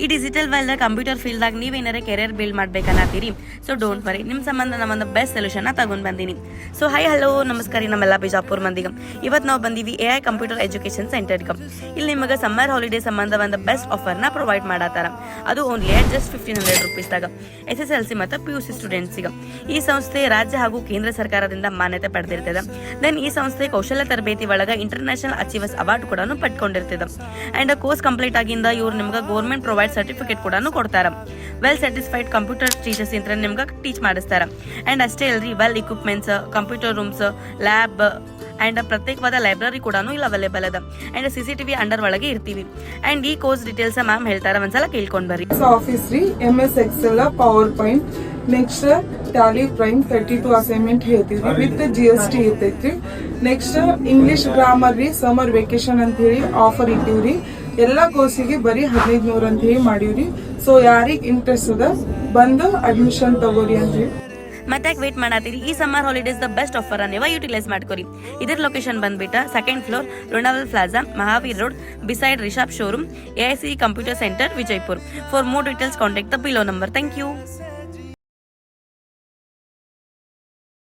ಈ digital world computer field ದಾಗ ನೀವೇನಾರ ಕೆರಿಯರ್ ಬಿಲ್ಡ್ ಮಾಡ್ಬೇಕನ್ನತ್ತೀರಿ. ಸೊ ಡೋಂಟ್ ವರಿ, ನಿಮ್ಮ ಸಂಬಂಧ ನಮ್ಮೊಂದು ಬೆಸ್ಟ್ ಸೊಲ್ಯೂಷನ್ ತಗೊಂಡ್ ಬಂದೀನಿ. ಸೊ ಹಲೋ ನಮಸ್ಕಾರ ನಮ್ಮೆಲ್ಲ ಬಿಜಾಪುರ್ ಮಂದಿಗೆ. ಇವತ್ತು ನಾವು ಬಂದೀವಿ AI ಕಂಪ್ಯೂಟರ್ ಎಜುಕೇಶನ್ ಸೆಂಟರ್ಗೆ. ಇಲ್ಲಿ ನಿಮಗೆ ಸಮ್ಮರ್ ಹಾಲಿಡೇ ಸಂಬಂಧ ಒಂದು ಬೆಸ್ಟ್ ಆಫರ್ನ ಪ್ರೊವೈಡ್ ಮಾಡತ್ತಾರ. ಅದು ಓನ್ಲಿ ಅಟ್ ಜಸ್ಟ್ 1500 ರೂಪೀಸ್ದಾಗ SSLC ಮತ್ತು PUC ಸ್ಟೂಡೆಂಟ್ಸಿಗೆ. ಈ ಸಂಸ್ಥೆ ರಾಜ್ಯ ಹಾಗೂ ಕೇಂದ್ರ ಸರ್ಕಾರದಿಂದ ಮಾನ್ಯತೆ ಪಡೆದಿರ್ತದೆ. ದೆನ್ ಈ ಸಂಸ್ಥೆ ಕೌಶಲ್ಯ ತರಬೇತಿ ಒಳಗೆ ಇಂಟರ್ನ್ಯಾಷನಲ್ ಅಚೀವರ್ಸ್ ಅವಾರ್ಡ್ ಕೂಡ ಪಡ್ಕೊಂಡಿರ್ತದೆ. ಅಂಡ್ ಕೋರ್ಸ್ ಕಂಪ್ಲೀಟ್ ಆಗಿಂದ ಇವ್ರು ನಿಮ್ಗೆ ಗೌರ್ಮೆಂಟ್ ಪ್ರೊವೈಡ್ ಸರ್ಟಿಫಿಕೇಟ್ ಕೂಡ ಕೊಡ್ತಾರ. ವೆಲ್ ಸ್ಯಾಟಿಸ್ಫೈಡ್ ಕಂಪ್ಯೂಟರ್ ಟೀಚರ್ಸ್ ಇಂತ್ರ ನಿಮ್ಗೆ ಟೀಚ್ ಮಾಡಿಸ್ತಾರ. ಅಂಡ್ ಅಷ್ಟೇ ಅಲ್ರಿ, well equipments, computer rooms, lab and ಪ್ರತ್ಯೇಕವಾದ ಲೈಬ್ರರಿ ಕೂಡ ಇಲ್ಲಿ ಅವೈಲೇಬಲ್ ಅದ. ಅಂಡ್ CCTV ಅಂಡರ್ ಒಳಗೆ ಇರ್ತೀವಿ. ಅಂಡ್ ಈ ಕೋರ್ಸ್ ಡೀಟೇಲ್ಸ್ ಮ್ಯಾಮ್ ಹೇಳ್ತಾರ, ಒಂದ್ಸಲ ಕೇಳ್ಕೊಂಡ್ ಬರ್ರಿ. ಆಫೀಸ್ ರೀ, MS Excel, power point, next Tally prime 32 assignment ಹೇಳ್ತಿದ್ವಿ ವಿತ್ GST ಇರ್ತೈತ್ರಿ. ನೆಕ್ಸ್ಟ್ ಇಂಗ್ಲಿಷ್ ಗ್ರಾಮರ್ ರೀ, ಸಮರ್ ವೆಕೇಶನ್ ಅಂತ ಹೇಳಿ ಆಫರ್ ಇಟ್ಟಿವ್ರಿ. ಎಲ್ಲಾ ಕೋರ್ಸಿಗೆ ಬರೀ 1500 ಅಂತ ಹೇಳಿ ಮಾಡಿವ್ರಿ. ಸೊ ಯಾರಿಗ್ ಇಂಟ್ರೆಸ್ಟ್ ಅದ ಬಂದು ಅಡ್ಮಿಷನ್ ತಗೋರಿ ಅಂತ ಹೇಳಿ. ಮತ್ತೆ ವೇಟ್ ಮಾಡತ್ತೀರಿ? ಈ summer holidays the best offer ನೀವು ಯುಟಿಲೈಸ್ ಮಾಡ್ಕೊರಿ. ಇದರ ಲೊಕೇಶನ್ ಬಂದ್ಬಿಟ್ಟ 2nd floor Lonaval plaza, Mahavir road, beside Rishab showroom, AIC computer centre, Vijaypur. For more details contact the below number. Thank you.